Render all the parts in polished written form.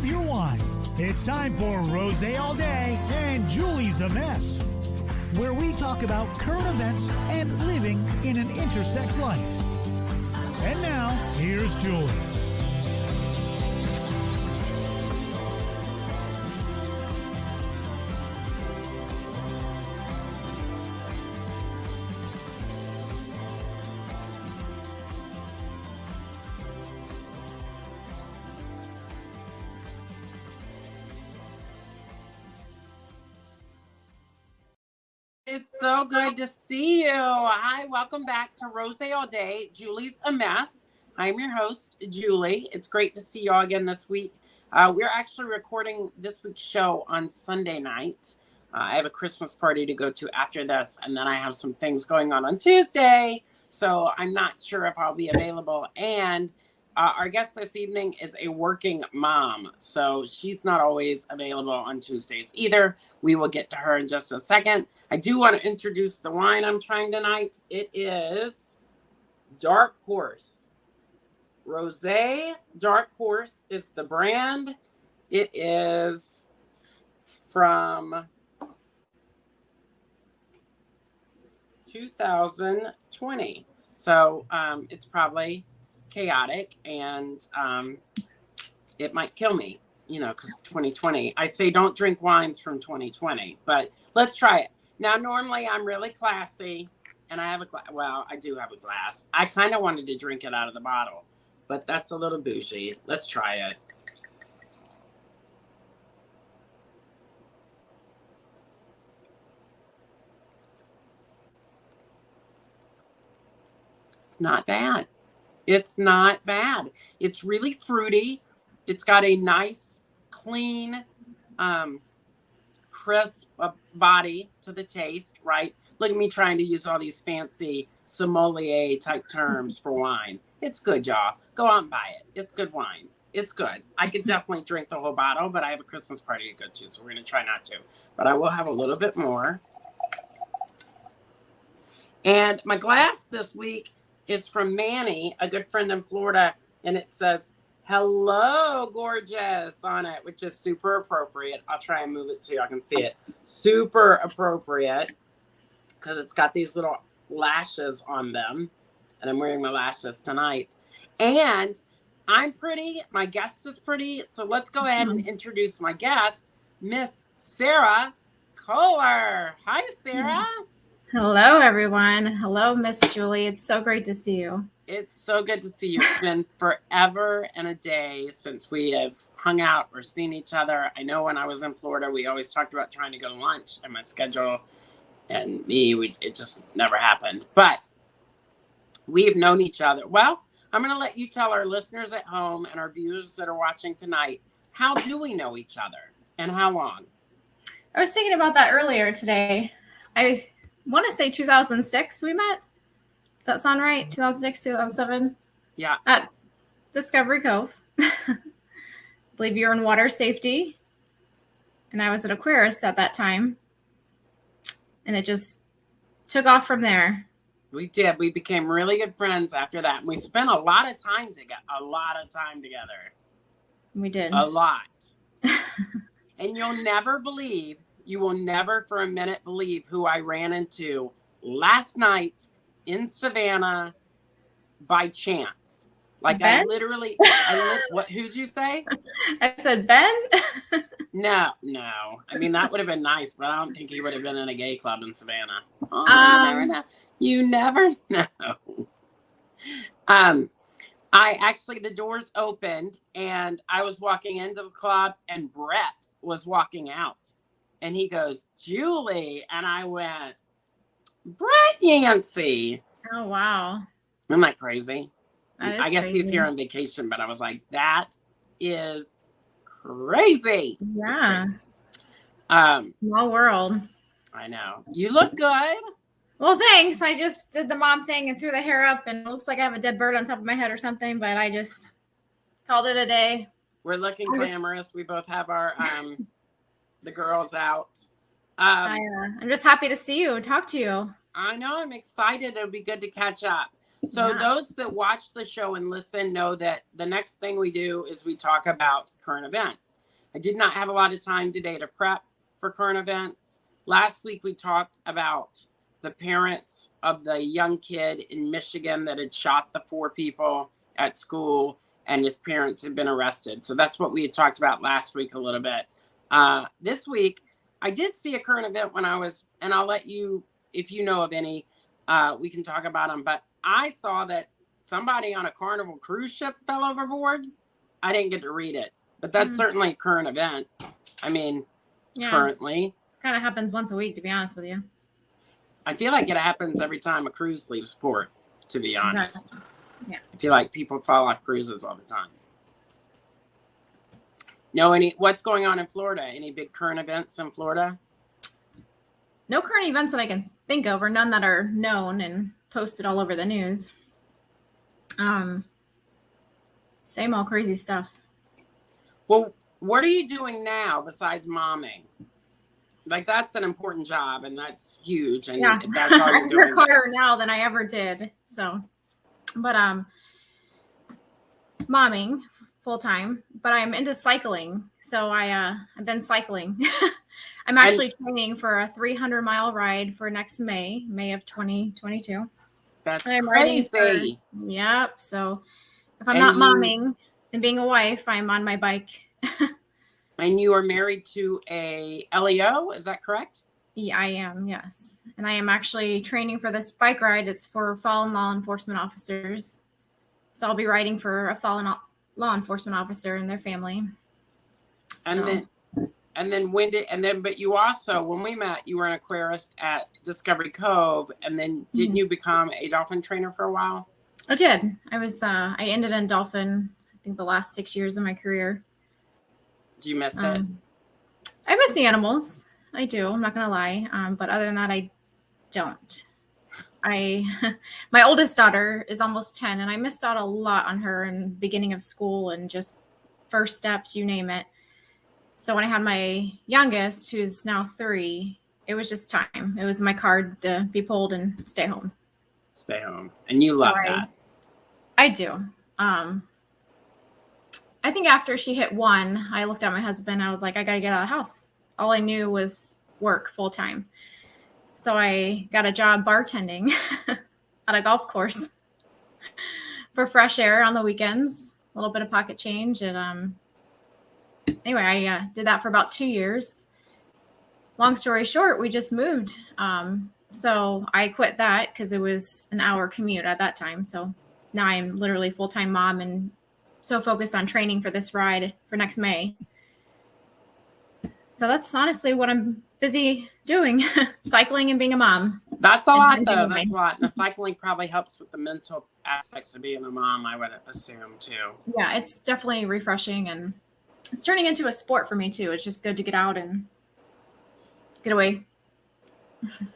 grab your wine. It's time for Rosé All Day and Juleigh's a Mess, where we talk about current events and living in an intersex life. And now, here's Juleigh. It's so good to see you. Hi, welcome back to Rosé All Day, Juleigh's a Mess. I'm your host, Juleigh. It's great to see you all again this week. We're actually recording this week's show on Sunday night. I have a Christmas party to go to after this, and then I have some things going on Tuesday, so I'm not sure if I'll be available. And our guest this evening is a working mom, so she's not always available on Tuesdays either. We will get to her in just a second. I do want to introduce the wine I'm trying tonight. It is Dark Horse. Rosé Dark Horse is the brand. It is from 2020. So it's probably chaotic and it might kill me, because 2020. I say don't drink wines from 2020, but let's try it. Now, normally I'm really classy and I have a glass. Well, I do have a glass. I kind of wanted to drink it out of the bottle, but that's a little bougie. Let's try it. It's not bad. It's not bad. It's really fruity. It's got a nice, clean, crisp body to the taste, right? Look at me trying to use all these fancy sommelier type terms for wine. It's good, y'all. Go out and buy it. It's good wine. It's good. I could definitely drink the whole bottle, but I have a Christmas party to go to, so we're going to try not to. But I will have a little bit more. And my glass this week is from Manny, a good friend in Florida, and it says, "Hello, gorgeous" on it, which is super appropriate. I'll try and move it so y'all can see it. Super appropriate because it's got these little lashes on them, and I'm wearing my lashes tonight. And I'm pretty. My guest is pretty. So let's go ahead and introduce my guest, Miss Sarah Kohler. Hi, Sarah. Hello, everyone. Hello, Miss Juleigh. It's so great to see you. It's so good to see you. It's been forever and a day since we have hung out or seen each other. I know when I was in Florida, we always talked about trying to go to lunch, and my schedule and me, it just never happened. But we've known each other. Well, I'm going to let you tell our listeners at home and our viewers that are watching tonight, how do we know each other and how long? I was thinking about that earlier today. I want to say 2006 we met. Does that sound right? 2006, 2007? Yeah. At Discovery Cove. I believe you were in water safety. And I was at Aquarius at that time. And it just took off from there. We did. We became really good friends after that. And we spent a lot of time together. We did. A lot. And you will never for a minute believe who I ran into last night in Savannah by chance. Like Ben? Who'd you say? I said Ben. No. I mean, that would have been nice, but I don't think he would have been in a gay club in Savannah. Oh, you never know. The doors opened and I was walking into the club and Brett was walking out and he goes, "Juleigh." And I went, "Brett Yancey." Oh, wow. Isn't that crazy? I guess crazy. He's here on vacation, but I was like, that is crazy. Yeah. Crazy. Small world. I know. You look good. Well, thanks. I just did the mom thing and threw the hair up, and it looks like I have a dead bird on top of my head or something, but I just called it a day. We're looking glamorous. We both have our the girls out. I'm just happy to see you and talk to you. I know. I'm excited. It'll be good to catch up. So Yeah. those that watch the show and listen know that the next thing we do is we talk about current events. I did not have a lot of time today to prep for current events. Last week we talked about the parents of the young kid in Michigan that had shot the 4 people at school, and his parents had been arrested. So that's what we had talked about last week a little bit. This week, I did see a current event when I was, and I'll let you, if you know of any, we can talk about them. But I saw that somebody on a Carnival cruise ship fell overboard. I didn't get to read it, but that's certainly a current event. I mean, currently. Kind of happens once a week, to be honest with you. I feel like it happens every time a cruise leaves port, to be honest. Yeah. I feel like people fall off cruises all the time. What's going on in Florida? Any big current events in Florida? No current events that I can think of, or none that are known and posted all over the news. Same old crazy stuff. Well, what are you doing now besides momming? Like, that's an important job, and that's huge. And that's all you're doing. I work harder now than I ever did. So, but momming full time. But I'm into cycling, so I've been cycling. I'm actually training for a 300-mile ride for next May of 2022. That's crazy. Yep. So if I'm not momming and being a wife, I'm on my bike. And you are married to a LEO, is that correct? Yeah, I am, yes. And I am actually training for this bike ride. It's for fallen law enforcement officers. So I'll be riding for a fallen law enforcement officer and their family. But you also, when we met, you were an aquarist at Discovery Cove, and then didn't you become a dolphin trainer for a while? I did. I ended in dolphin, I think, the last 6 years of my career. Do you miss it? I miss the animals. I do. I'm not going to lie. But other than that, I don't. My oldest daughter is almost 10, and I missed out a lot on her in the beginning of school and just first steps, you name it. So when I had my youngest, who's now 3, it was just time. It was my card to be pulled and stay home. Stay home. And you love that. I do. I think after she hit 1, I looked at my husband. I was like, I got to get out of the house. All I knew was work full time. So I got a job bartending at a golf course for fresh air on the weekends, a little bit of pocket change. And anyway, I did that for about 2 years. Long story short, we just moved. So I quit that because it was an hour commute at that time. So now I'm literally full-time mom and so focused on training for this ride for next May. So that's honestly what I'm busy doing, cycling and being a mom. That's a lot, though. That's a lot. And the cycling probably helps with the mental aspects of being a mom, I would assume, too. Yeah, it's definitely refreshing, and it's turning into a sport for me, too. It's just good to get out and get away.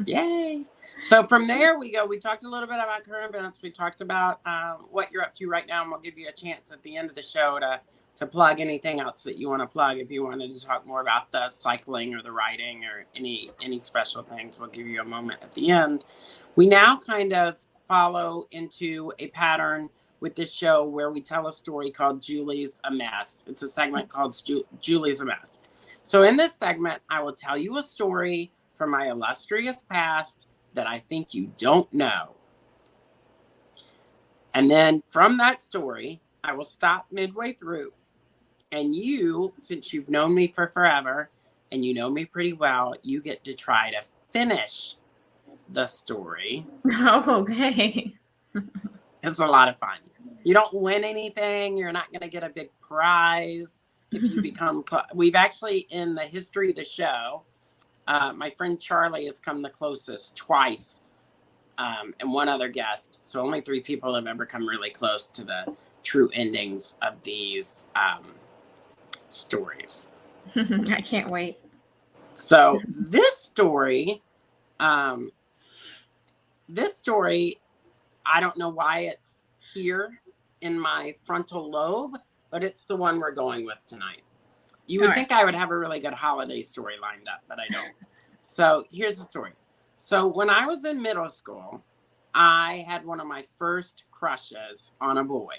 Yay. So from there we go. We talked a little bit about current events. We talked about what you're up to right now, and we'll give you a chance at the end of the show to plug anything else that you want to plug. If you wanted to talk more about the cycling or the riding or any special things, we'll give you a moment at the end. We now kind of follow into a pattern with this show where we tell a story called Juleigh's a Mess. It's a segment called Juleigh's a Mess. So in this segment, I will tell you a story from my illustrious past that I think you don't know. And then from that story, I will stop midway through. And you, since you've known me for forever and you know me pretty well, you get to try to finish the story. Oh, okay. It's a lot of fun. You don't win anything. You're not going to get a big prize if you become... We've actually, in the history of the show, my friend Charlie has come the closest twice, and one other guest. So only 3 people have ever come really close to the true endings of these stories. I can't wait. So this story, I don't know why it's here in my frontal lobe, but it's the one we're going with tonight. You would think I would have a really good holiday story lined up, but I don't. So here's the story. So when I was in middle school, I had one of my first crushes on a boy.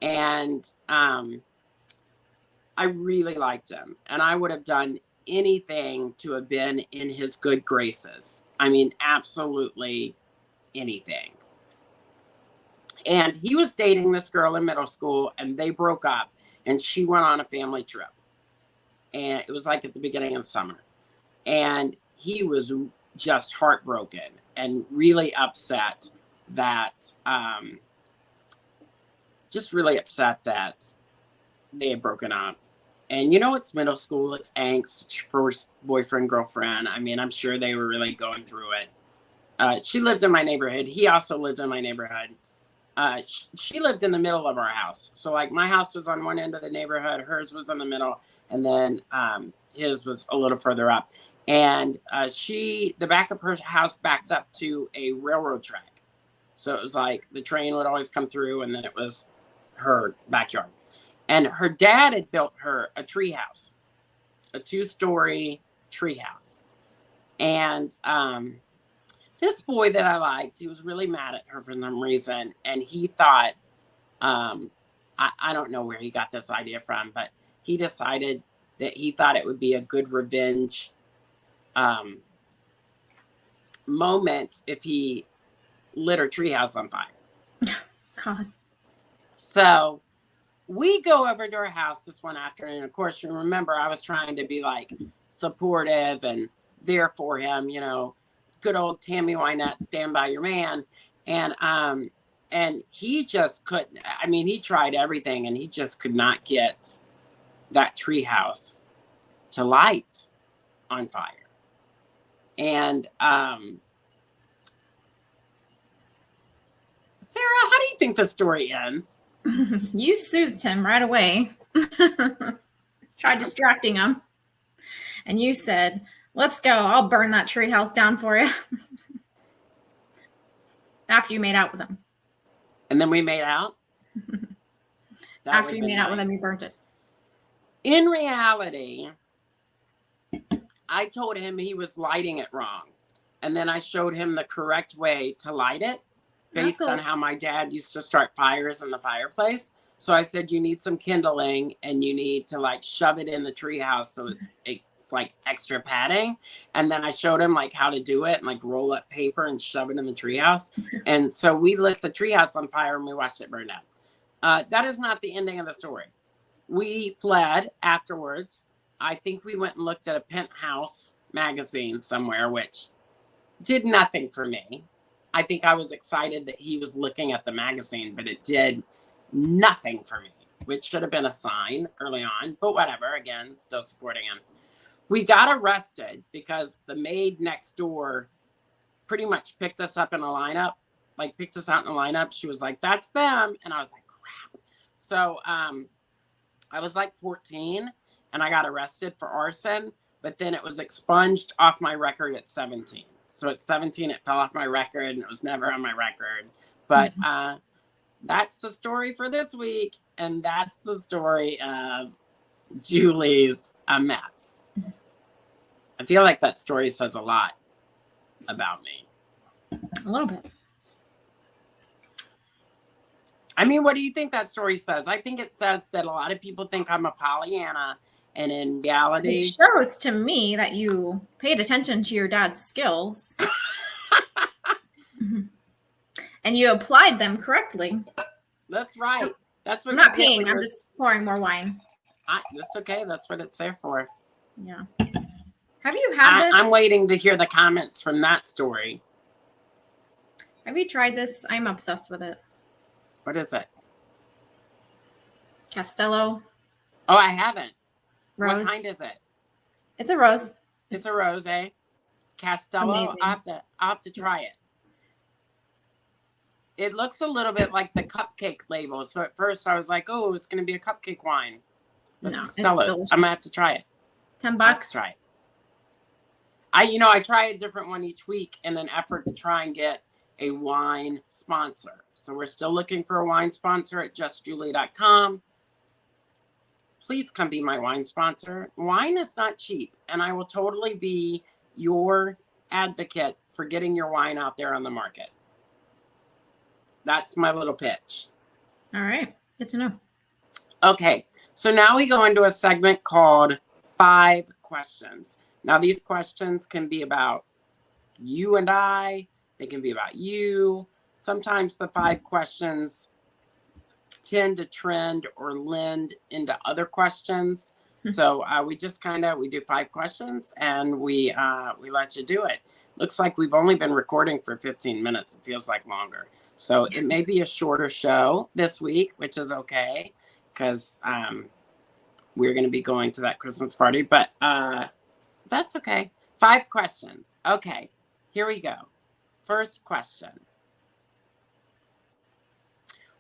And I really liked him. And I would have done anything to have been in his good graces. I mean, absolutely anything. And he was dating this girl in middle school, and they broke up, and she went on a family trip. And it was like at the beginning of the summer. And he was just heartbroken and really upset that, just really upset that they had broken up. And you know, it's middle school, it's angst, first boyfriend, girlfriend. I mean, I'm sure they were really going through it. She lived in my neighborhood. He also lived in my neighborhood. She lived in the middle of our house. So like my house was on one end of the neighborhood, hers was in the middle, and then his was a little further up. And the back of her house backed up to a railroad track. So it was like the train would always come through, and then it was her backyard. And her dad had built her a tree house, a 2-story tree house. And this boy that I liked, he was really mad at her for some reason. And he thought, I don't know where he got this idea from, but he decided that he thought it would be a good revenge moment if he lit her treehouse on fire. God. So we go over to her house this one afternoon. Of course, you remember I was trying to be like supportive and there for him, you know, good old Tammy Wynette, stand by your man. And he just couldn't. I mean, he tried everything, and he just could not get that treehouse to light on fire. And Sarah, how do you think the story ends? You soothed him right away. Tried distracting him. And you said, let's go. I'll burn that treehouse down for you. After you made out with him. And then we made out? After you made out with him, you burnt it. In reality, I told him he was lighting it wrong. And then I showed him the correct way to light it based on how my dad used to start fires in the fireplace. So I said, you need some kindling and you need to like shove it in the treehouse so it's like extra padding. And then I showed him like how to do it and like roll up paper and shove it in the treehouse. And so we lit the treehouse on fire and we watched it burn down. That is not the ending of the story. We fled afterwards. I think we went and looked at a Penthouse magazine somewhere, which did nothing for me. I think I was excited that he was looking at the magazine, but it did nothing for me, which should have been a sign early on, but whatever. Again, still supporting him. We got arrested because the maid next door pretty much picked us up in a lineup, like picked us out in a lineup. She was like, that's them. And I was like, crap. So I was like 14 and I got arrested for arson, but then it was expunged off my record at 17. So at 17, it fell off my record and it was never on my record. But that's the story for this week. And that's the story of Juleigh's A Mess. I feel like that story says a lot about me. A little bit. I mean, what do you think that story says? I think it says that a lot of people think I'm a Pollyanna, and in reality, it shows to me that you paid attention to your dad's skills and you applied them correctly. That's right. That's what I'm not peeing. I'm just pouring more wine. That's okay. That's what it's there for. Yeah. Have you had this? I'm waiting to hear the comments from that story. Have you tried this? I'm obsessed with it. What is it? Castello. Oh, I haven't. Rose. What kind is it? It's a rose. It's a rose, eh? Castello. Amazing. I'll have to try it. It looks a little bit like the cupcake label. So at first I was like, oh, it's going to be a cupcake wine. No, it's delicious. I'm going to have to try it. $10. Try it. I try a different one each week in an effort to try and get a wine sponsor. So we're still looking for a wine sponsor at justjuleigh.com. Please come be my wine sponsor. Wine is not cheap, and I will totally be your advocate for getting your wine out there on the market. That's my little pitch. All right. Good to know. Okay. So now we go into a segment called 5 questions. Now, these questions can be about you and I. They can be about you. Sometimes the 5 questions tend to trend or lend into other questions. So we just we do 5 questions and we let you do it. Looks like we've only been recording for 15 minutes. It feels like longer. So it may be a shorter show this week, which is okay, because we're going to be going to that Christmas party, but that's okay. 5 questions. Okay, here we go. First question.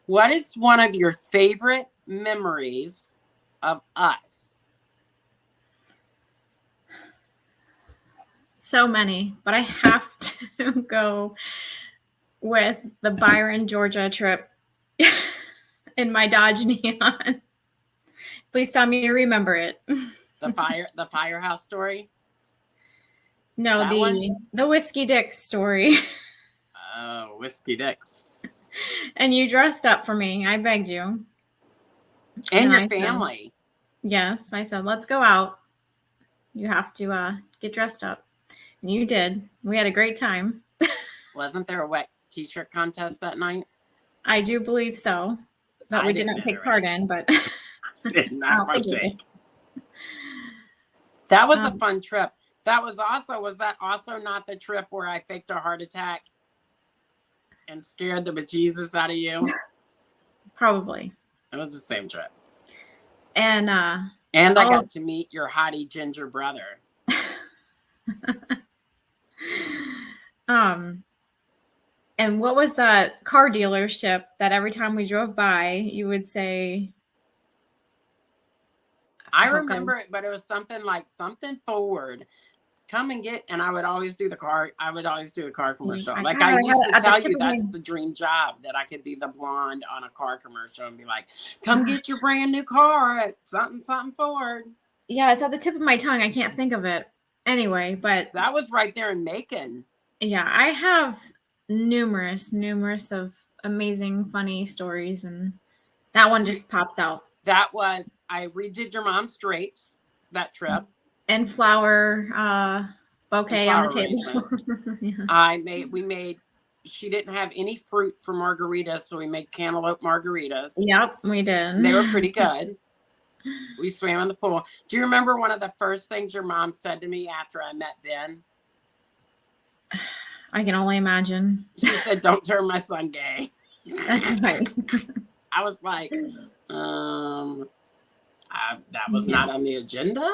What is one of your favorite memories of us? So many, but I have to go with the Byron, Georgia trip in my Dodge Neon. Please tell me you remember it. The firehouse story? No, That the Whiskey Dicks story. Oh, Whiskey Dicks. And you dressed up for me. I begged you. And your family. Yes, I said, let's go out. You have to get dressed up. And you did. We had a great time. Wasn't there a wet t-shirt contest that night? I do believe so. That we did not take part in, but did not partake. That was a fun trip. Was that also not the trip where I faked a heart attack and scared the bejesus out of you? Probably. It was the same trip. And I got to meet your hottie ginger brother. And what was that car dealership that every time we drove by, you would say? I remember it, but it was something like something Ford. Come and get, and I would always do the car. I would always do a car commercial. Like I used to tell you, that's the dream job, that I could be the blonde on a car commercial and be like, "Come get your brand new car at something Ford." Yeah, it's at the tip of my tongue. I can't think of it anyway, but that was right there in Macon. Yeah, I have numerous of amazing, funny stories, and that one just pops out. I redid your mom's drapes that trip. And flower bouquet on the table. Yeah. She didn't have any fruit for margaritas, so we made cantaloupe margaritas. Yep, we did. They were pretty good. We swam in the pool. Do you remember one of the first things your mom said to me after I met Ben? I can only imagine. She said, "Don't turn my son gay." That's right. I was like, that was not on the agenda.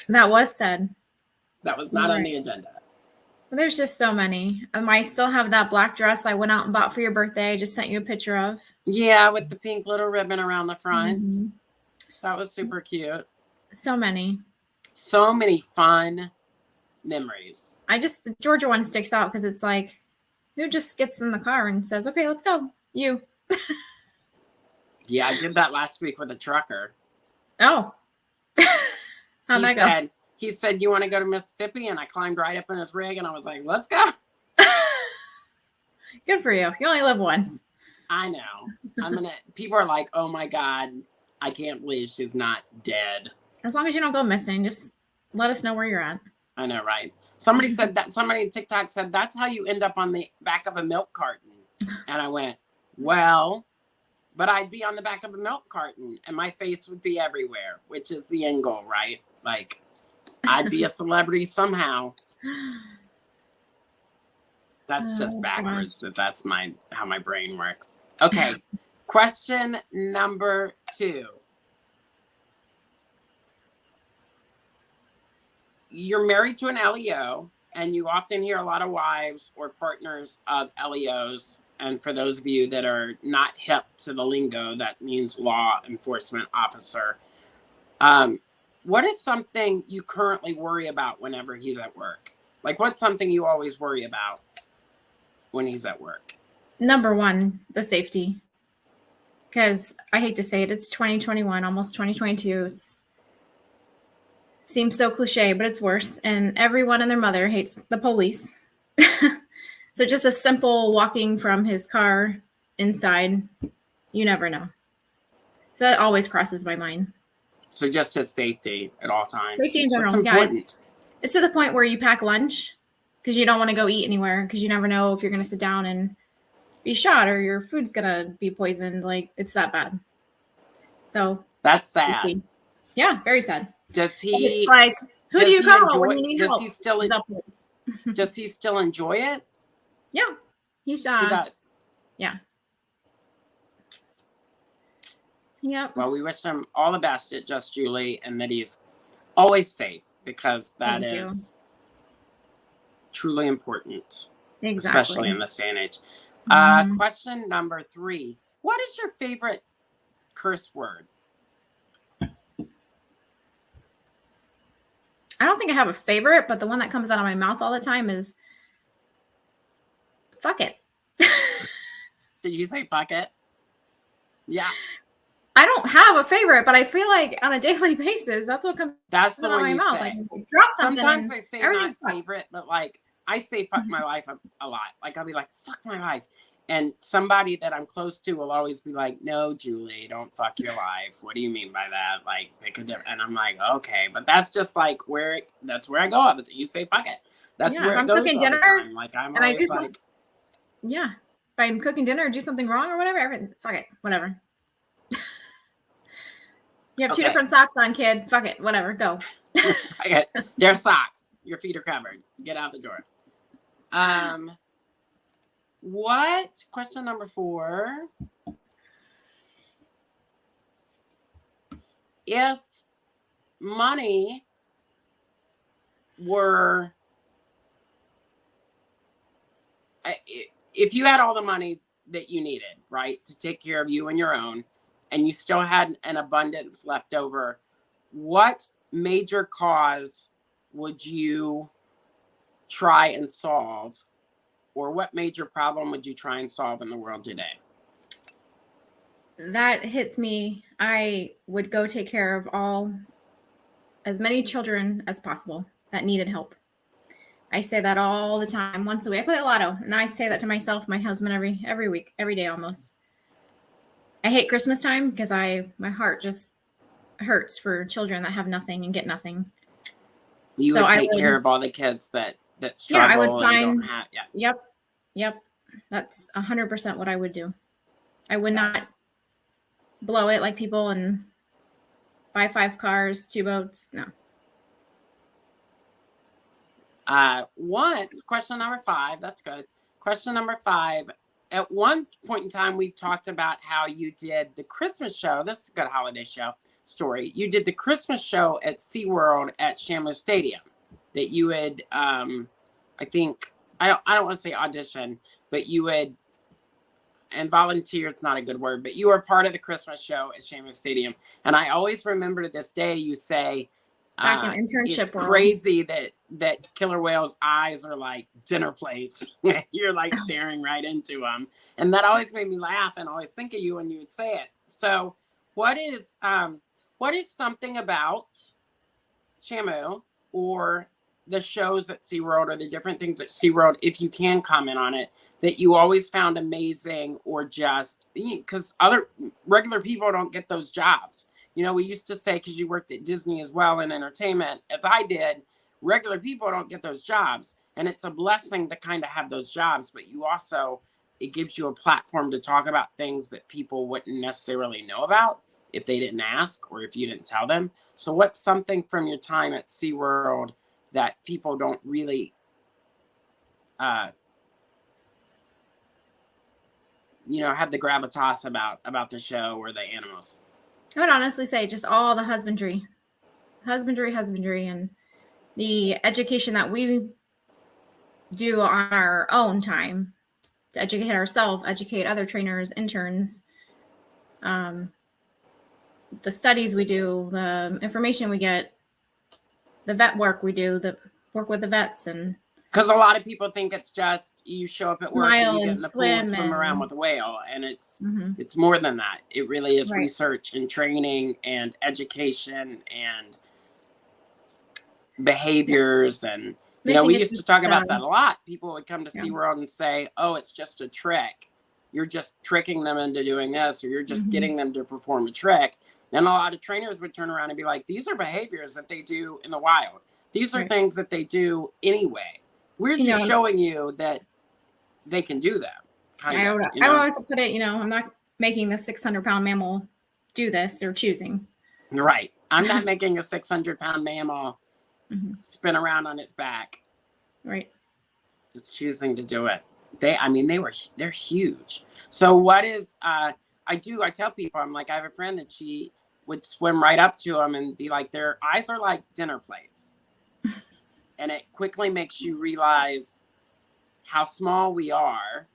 That was said. That was not on the agenda. Well, there's just so many. I still have that black dress I went out and bought for your birthday. I just sent you a picture of. Yeah, with the pink little ribbon around the front. Mm-hmm. That was super cute. So many fun memories. The Georgia one sticks out because it's like, who just gets in the car and says, "Okay, let's go." You. Yeah, I did that last week with a trucker. Oh. How'd that go? He said, "You want to go to Mississippi?" And I climbed right up in his rig and I was like, "Let's go." Good for you. You only live once. I know. People are like, "Oh my God, I can't believe she's not dead." As long as you don't go missing, just let us know where you're at. I know, right? Somebody said that. Somebody on TikTok said that's how you end up on the back of a milk carton. And I went, well, but I'd be on the back of a milk carton and my face would be everywhere, which is the end goal, right? Like, I'd be a celebrity somehow. That's just backwards. But that's how my brain works. Okay. Question number 2. You're married to an LEO, and you often hear a lot of wives or partners of LEOs. And for those of you that are not hip to the lingo, that means law enforcement officer. What is something you currently worry about whenever he's at work? Like, what's something you always worry about when he's at work? Number 1, the safety. Because I hate to say it, it's 2021, almost 2022. Seems so cliche, but it's worse. And everyone and their mother hates the police. So just a simple walking from his car inside, you never know. So that always crosses my mind. So just his safety at all times. Safety in general. That's important. It's to the point where you pack lunch because you don't want to go eat anywhere because you never know if you're going to sit down and be shot or your food's going to be poisoned. Like, it's that bad. So that's sad. Safety. Yeah, very sad. Does he? It's like, who do you call when you need help? Does he still enjoy it? Yeah, he does. Yeah. Yep. Well, we wish him all the best at Just Juleigh and that he's always safe because that is truly important. Exactly. Especially in this day and age. Question number 3. What is your favorite curse word? I don't think I have a favorite, but the one that comes out of my mouth all the time is fuck it. Did you say fuck it? Yeah. I don't have a favorite, but I feel like on a daily basis, that's what comes out of my mouth. Like, drop something. Sometimes I say not favorite, but like I say fuck my life a lot. Like I'll be like, fuck my life. And somebody that I'm close to will always be like, no, Juleigh, don't fuck your life. What do you mean by that? Like, pick a different. And I'm like, okay, but that's just like that's where I go. You say fuck it. That's where I'm it goes cooking all dinner. The time. Like I'm and always like, yeah. If I'm cooking dinner or do something wrong or whatever, fuck it, whatever. You have 2 different socks on, kid. Fuck it, whatever, go. They're socks. Your feet are covered. Get out the door. Question number 4. If money were, if you had all the money that you needed, right, to take care of you and your own, and you still had an abundance left over, what major cause would you try and solve? Or what major problem would you try and solve in the world today? That hits me. I would go take care of as many children as possible that needed help. I say that all the time, once a week. I play the lotto, and I say that to myself, my husband, every week, every day almost. I hate Christmas time because my heart just hurts for children that have nothing and get nothing. You would take care of all the kids that struggle. Yeah, I would find. And don't have, Yep. That's 100% what I would do. I would not blow it like people and buy 5 cars, 2 boats. No. Question number 5. That's good. Question number 5. At one point in time, we talked about how you did the Christmas show. This is a good holiday show story. You did the Christmas show at SeaWorld at Shamler Stadium. That you would, I think, I don't want to say audition, but you would, and volunteer, it's not a good word, but you were part of the Christmas show at Shamler Stadium. And I always remember to this day, you say, back in internship it's crazy that killer whale's eyes are like dinner plates. You're like staring right into them. And that always made me laugh and always think of you when you would say it. So what is something about Shamu or the shows at SeaWorld or the different things at SeaWorld, if you can comment on it, that you always found amazing, or just because other regular people don't get those jobs? You know, we used to say, because you worked at Disney as well in entertainment, as I did, regular people don't get those jobs. And it's a blessing to kind of have those jobs, but you also, it gives you a platform to talk about things that people wouldn't necessarily know about if they didn't ask or if you didn't tell them. So what's something from your time at SeaWorld that people don't really, have the gravitas about the show or the animals? I would honestly say just all the husbandry, and the education that we do on our own time to educate ourselves, educate other trainers, interns, the studies we do, the information we get, the vet work we do, the work with the vets. And because a lot of people think it's just you show up at work and you get in the pool and swim and around with a whale, and it's more than that. It really is research and training and education and behaviors and You know, we used to talk about that a lot. People would come to Yeah. SeaWorld and say, oh, it's just a trick. You're just tricking them into doing this, or you're just getting them to perform a trick. And a lot of trainers would turn around and be like, these are behaviors that they do in the wild. These are things that they do anyway. We're just showing you that they can do them. I would always put it, I'm not making the 600-pound mammal do this. They're choosing. Right. I'm not making a 600-pound mammal spin around on its back. Right. It's choosing to do it. They're huge. So what is, I tell people, I'm like, I have a friend that she would swim right up to them and be like, their eyes are like dinner plates. And it quickly makes you realize how small we are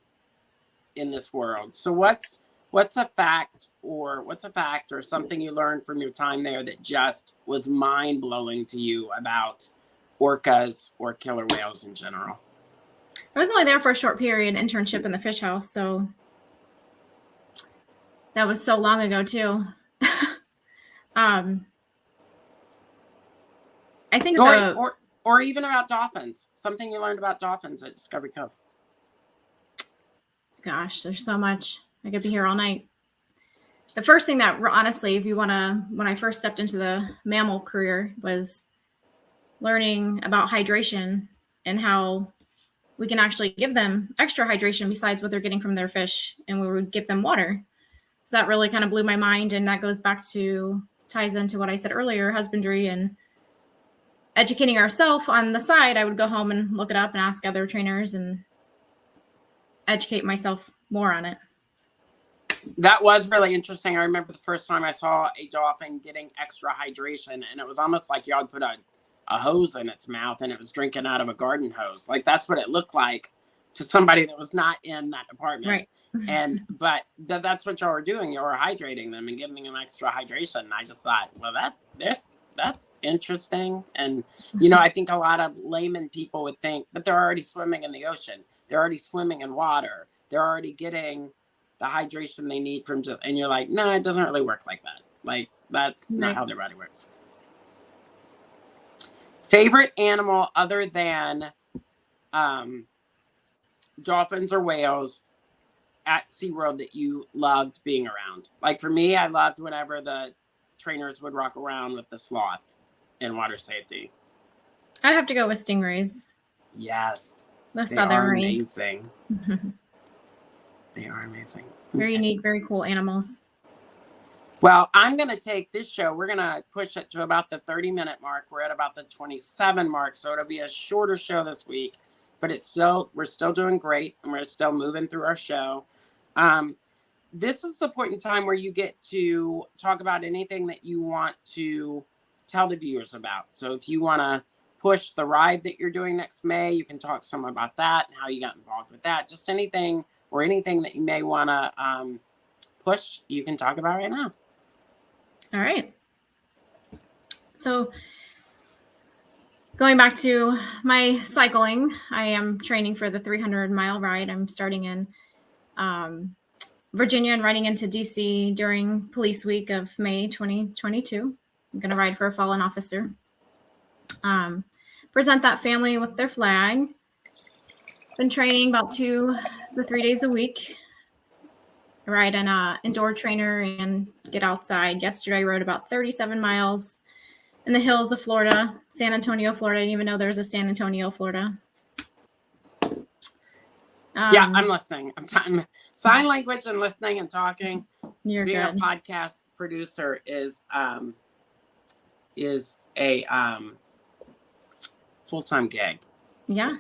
in this world. So what's a fact or something you learned from your time there that just was mind-blowing to you about orcas or killer whales in general? I was only there for a short period, internship in the fish house, so that was so long ago too. I think or even about dolphins. Something you learned about dolphins at Discovery Cove. Gosh, there's so much. I could be here all night. The first thing that, honestly, when I first stepped into the mammal career, was learning about hydration and how we can actually give them extra hydration besides what they're getting from their fish, and we would give them water. So that really kind of blew my mind, and that ties into what I said earlier, husbandry and educating ourselves. On the side, I would go home and look it up and ask other trainers and educate myself more on it. That was really interesting. I remember the first time I saw a dolphin getting extra hydration, and it was almost like y'all put a hose in its mouth and it was drinking out of a garden hose. Like, that's what it looked like to somebody that was not in that department. Right. But that's what y'all were doing. You were hydrating them and giving them extra hydration. And I just thought, well, that's interesting. And, I think a lot of layman people would think, but they're already swimming in the ocean. They're already swimming in water. They're already getting the hydration they need and you're like, no, it doesn't really work like that. Like, that's not how their body works. Favorite animal other than dolphins or whales at SeaWorld that you loved being around? Like, for me, I loved whenever the trainers would walk around with the sloth in water safety. I'd have to go with stingrays. Yes. The southern rays. Amazing. They are amazing. Very unique, very cool animals. Well, I'm going to take this show. We're going to push it to about the 30-minute mark. We're at about the 27 mark, so it'll be a shorter show this week. But we're still doing great, and we're still moving through our show. This is the point in time where you get to talk about anything that you want to tell the viewers about. So if you want to push the ride that you're doing next May, you can talk some about that and how you got involved with that. Just anything that you may want to push, you can talk about right now. All right. So going back to my cycling, I am training for the 300-mile ride. I'm starting in Virginia and riding into DC during Police Week of May 2022. I'm going to ride for a fallen officer. Present that family with their flag. Been training about 2 to 3 days a week. I ride an indoor trainer and get outside. Yesterday, I rode about 37 miles in the hills of Florida, San Antonio, Florida. I didn't even know there was a San Antonio, Florida. Yeah, I'm listening. I'm sign language and listening and talking. You're Being good. a podcast producer is a full-time gig. Yeah.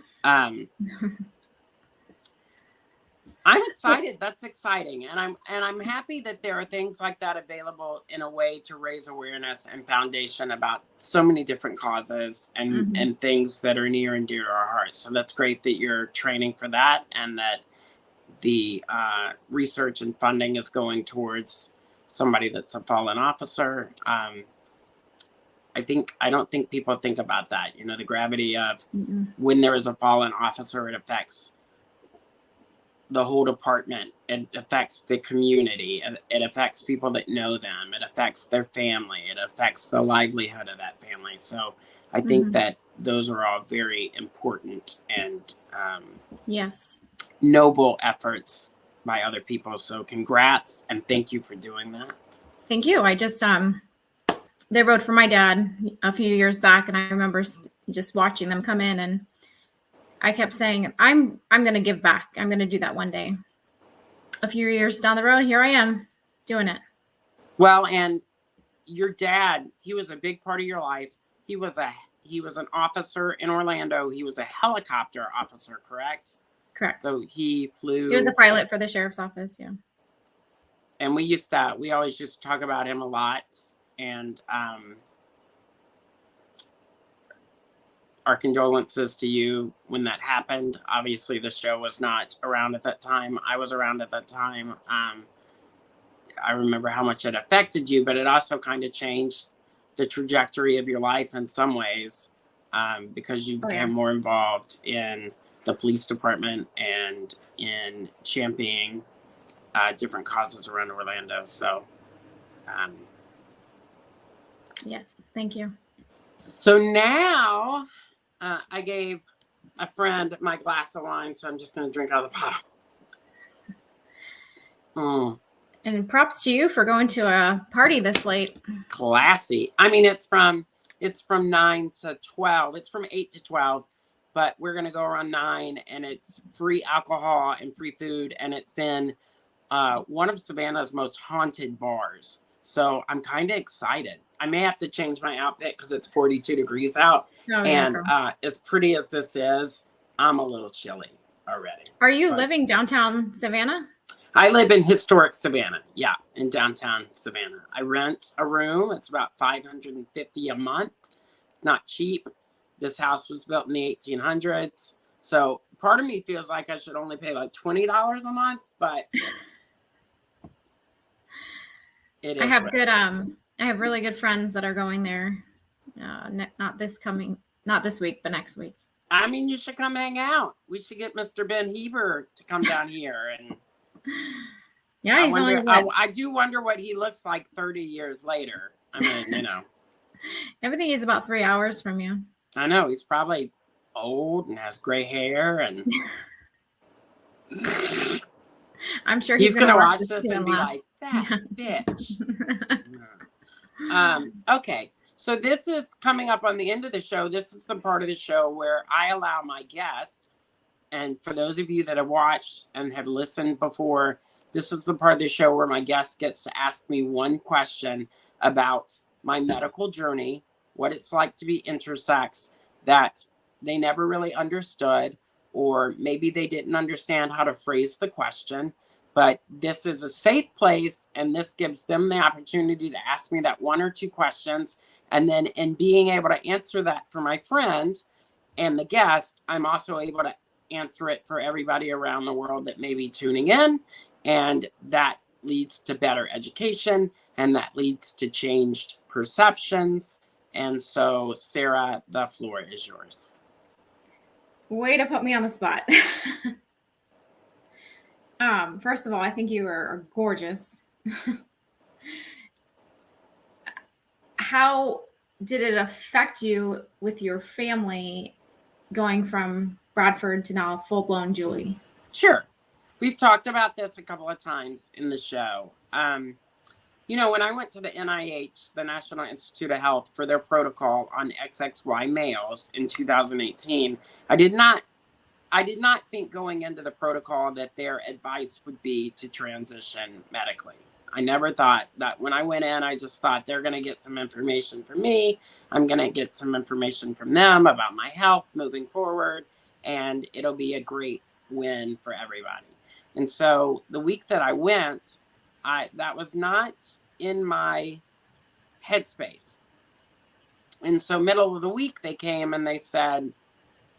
I'm excited. That's exciting. And I'm happy that there are things like that available in a way to raise awareness and foundation about so many different causes and things that are near and dear to our hearts. So that's great that you're training for that and that the research and funding is going towards somebody that's a fallen officer. I don't think people think about that. The gravity of when there is a fallen officer, it affects the whole department. It affects the community. It affects people that know them. It affects their family. It affects the livelihood of that family. So I think that those are all very important and Yes. noble efforts by other people. So congrats and thank you for doing that. Thank you. I just they rode for my dad a few years back, and I remember just watching them come in, and I kept saying, I'm going to give back. I'm going to do that one day. A few years down the road, here I am doing it. Well, and your dad, he was a big part of your life. He was an officer in Orlando. He was a helicopter officer, correct? Correct. So he flew. He was a pilot for the sheriff's office, yeah. And we always used to talk about him a lot. And our condolences to you when that happened. Obviously, the show was not around at that time. I was around at that time. I remember how much it affected you, but it also kind of changed the trajectory of your life in some ways, because you became more involved in the police department and in championing different causes around Orlando. So, yes, thank you. So now I gave a friend my glass of wine, so I'm just going to drink out of the bottle. And props to you for going to a party this late. Classy. I mean, it's from 9 to 12. It's from 8 to 12, but we're going to go around 9, and it's free alcohol and free food, and it's in one of Savannah's most haunted bars. So I'm kind of excited. I may have to change my outfit because it's 42 degrees out. And as pretty as this is, I'm a little chilly already. Are you living downtown Savannah? I live in historic Savannah. Yeah, in downtown Savannah. I rent a room. It's about $550 a month. Not cheap. This house was built in the 1800s. So part of me feels like I should only pay like $20 a month, but it is. I have really good friends that are going there. Not this week, but next week. I mean, you should come hang out. We should get Mr. Ben Heber to come down here and. Yeah, I do wonder what he looks like 30 years later. I mean, Everything is about 3 hours from you. I know. He's probably old and has gray hair. And I'm sure he's going to watch this and be like, that bitch. Okay. So this is coming up on the end of the show. This is the part of the show where I allow my guest. And for those of you that have watched and have listened before, this is the part of the show where my guest gets to ask me one question about my medical journey, what it's like to be intersex, that they never really understood, or maybe they didn't understand how to phrase the question. But this is a safe place, and this gives them the opportunity to ask me that one or two questions. And then in being able to answer that for my friend and the guest, I'm also able to answer it for everybody around the world that may be tuning in, and that leads to better education, and that leads to changed perceptions. And so, Sarah, the floor is yours. Way to put me on the spot. First of all, I think you are gorgeous. How did it affect you with your family going from Bradford to now full-blown Juleigh? Sure. We've talked about this a couple of times in the show. When I went to the NIH, the National Institute of Health, for their protocol on XXY males in 2018, I did not think going into the protocol that their advice would be to transition medically. I never thought that. When I went in, I just thought they're going to get some information from me. I'm going to get some information from them about my health moving forward, and it'll be a great win for everybody. And so the week that I went, that was not in my headspace. And so middle of the week, they came and they said,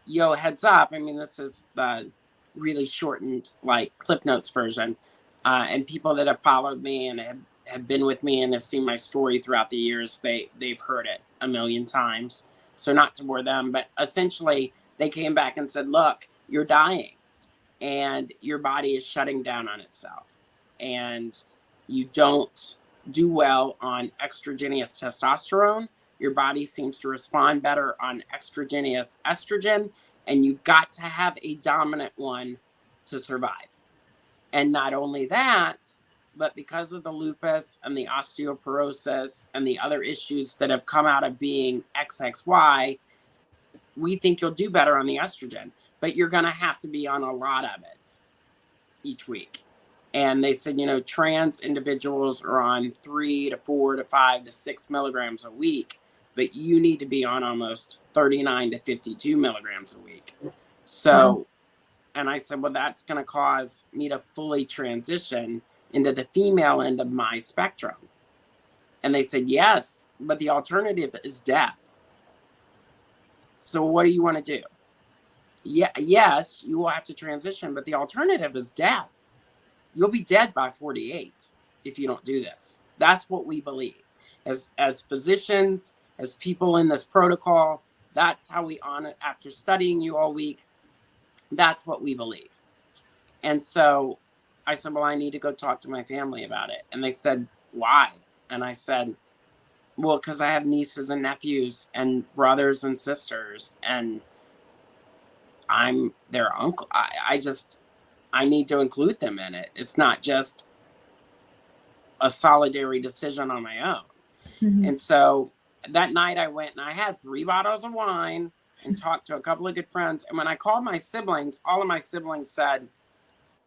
yo, heads up. I mean, this is the really shortened, like, Clip Notes version. And people that have followed me and have been with me and have seen my story throughout the years, they've heard it a million times. So not to bore them, but essentially they came back and said, look, you're dying and your body is shutting down on itself. And you don't do well on extragenous testosterone. Your body seems to respond better on exogenous estrogen, and you've got to have a dominant one to survive. And not only that, but because of the lupus and the osteoporosis and the other issues that have come out of being XXY, we think you'll do better on the estrogen, but you're going to have to be on a lot of it each week. And they said, trans individuals are on 3 to 4 to 5 to 6 milligrams a week, but you need to be on almost 39 to 52 milligrams a week. So, and I said, well, that's going to cause me to fully transition into the female end of my spectrum. And they said, yes, but the alternative is death. So what do you want to do? Yes, you will have to transition, but the alternative is death. You'll be dead by 48 if you don't do this. That's what we believe. As physicians, as people in this protocol, that's how we honor it. After studying you all week, that's what we believe. And so I said, well, I need to go talk to my family about it. And they said, why? And I said, well, because I have nieces and nephews and brothers and sisters, and I'm their uncle. I need to include them in it. It's not just a solitary decision on my own. Mm-hmm. And so that night I went and I had 3 bottles of wine and talked to a couple of good friends. And when I called my siblings, all of my siblings said,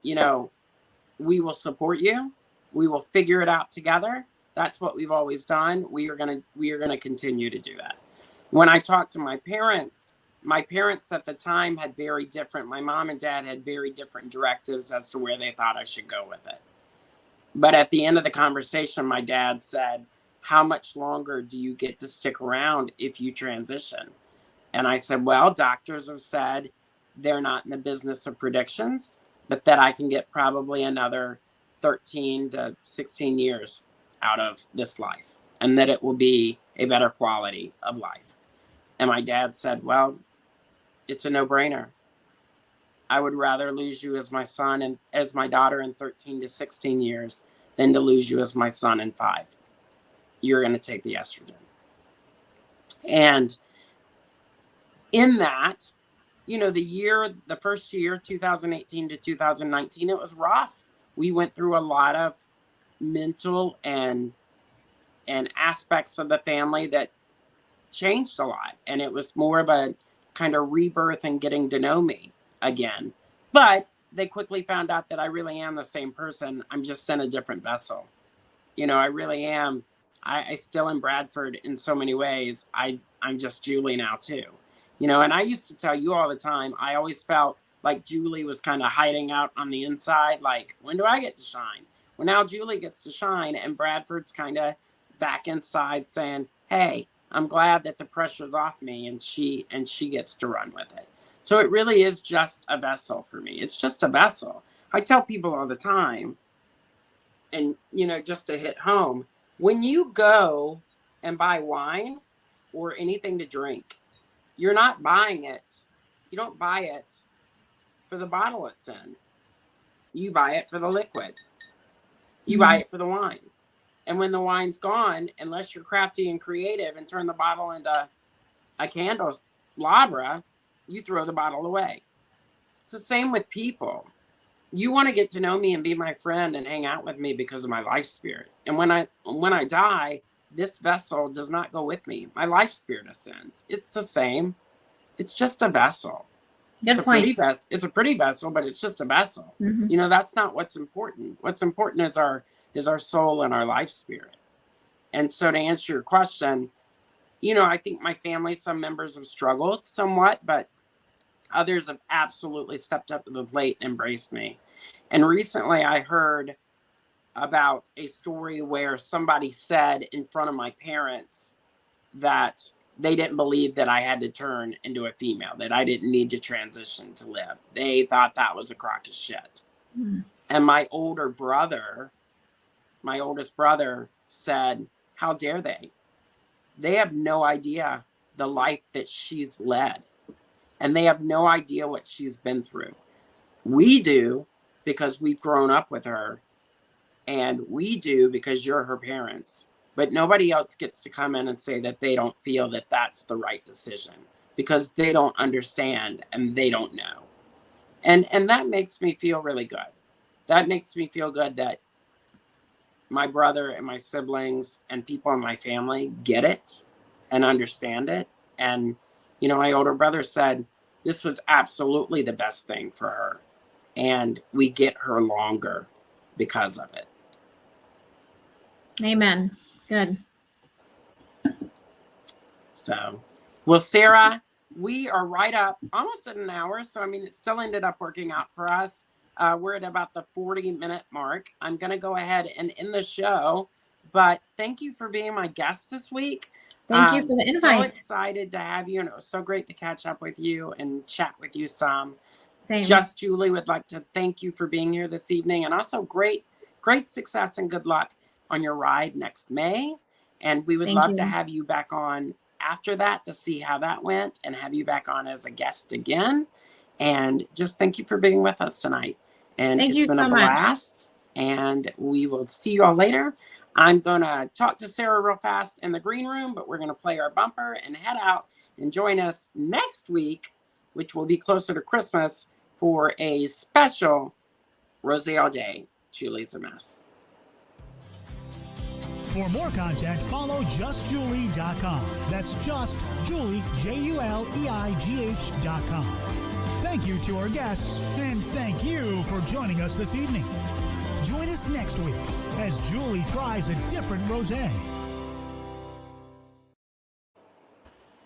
we will support you. We will figure it out together. That's what we've always done. We are going to continue to do that. When I talked to my parents at the time had very different, my mom and dad had very different directives as to where they thought I should go with it. But at the end of the conversation, my dad said, how much longer do you get to stick around if you transition? And I said, well, doctors have said they're not in the business of predictions, but that I can get probably another 13 to 16 years out of this life, and that it will be a better quality of life. And my dad said, well, it's a no-brainer. I would rather lose you as my son and as my daughter in 13 to 16 years than to lose you as my son in 5. You're going to take the estrogen. And in that, the first year, 2018 to 2019, it was rough. We went through a lot of mental and aspects of the family that changed a lot. And it was more of a kind of rebirth and getting to know me again. But they quickly found out that I really am the same person. I'm just in a different vessel. I really am. I still am Bradford in so many ways. I'm just Juleigh now too. And I used to tell you all the time, I always felt like Juleigh was kind of hiding out on the inside. Like, when do I get to shine? Well, now Juleigh gets to shine, and Bradford's kind of back inside saying, hey, I'm glad that the pressure's off me, and she gets to run with it. So it really is just a vessel for me. It's just a vessel. I tell people all the time, and, just to hit home, when you go and buy wine or anything to drink, you're not buying it. You don't buy it for the bottle it's in. You buy it for the liquid. You buy it for the wine. And when the wine's gone, unless you're crafty and creative and turn the bottle into a candelabra, you throw the bottle away. It's the same with people. You want to get to know me and be my friend and hang out with me because of my life spirit. And when I die, this vessel does not go with me. My life spirit ascends. It's the same. It's just a vessel. Good point. It's a pretty vessel, but it's just a vessel. Mm-hmm. That's not what's important. What's important is our soul and our life spirit. And so to answer your question, I think my family, some members have struggled somewhat, but others have absolutely stepped up to the plate and embraced me. And recently I heard about a story where somebody said in front of my parents that they didn't believe that I had to turn into a female, that I didn't need to transition to live. They thought that was a crock of shit. Mm. And my oldest brother said, how dare they? They have no idea the life that she's led. And they have no idea what she's been through. We do because we've grown up with her. And we do because you're her parents. but nobody else gets to come in and say that they don't feel that that's the right decision because they don't understand and they don't know. And that makes me feel really good. That makes me feel good that my brother and my siblings and people in my family get it and understand it. And, you know, my older brother said, this was absolutely the best thing for her. And we get her longer because of it. Amen. Good. So, well, Sarah, we are right up almost at an hour. So, I mean, it still ended up working out for us. We're at about the 40-minute mark. I'm going to go ahead and end the show. But thank you for being my guest this week. Thank you for the invite. So excited to have you. And it was so great to catch up with you and chat with you some. Same. Just Julie would like to thank you for being here this evening. And also great success and good luck on your ride next May. And we would love to have you back on after that to see how that went and have you back on as a guest again. And just thank you for being with us tonight. And thank it's you been so a blast. Much. And we will see you all later. I'm going to talk to Sarah real fast in the green room, but we're going to play our bumper and head out and join us next week, which will be closer to Christmas, for a special Rose All Day, Juleigh's a Mess. For more content, follow justjuleigh.com. That's just Juleigh, JULEIGH.com. Thank you to our guests, and thank you for joining us this evening. Join us next week as Juleigh tries a different rosé.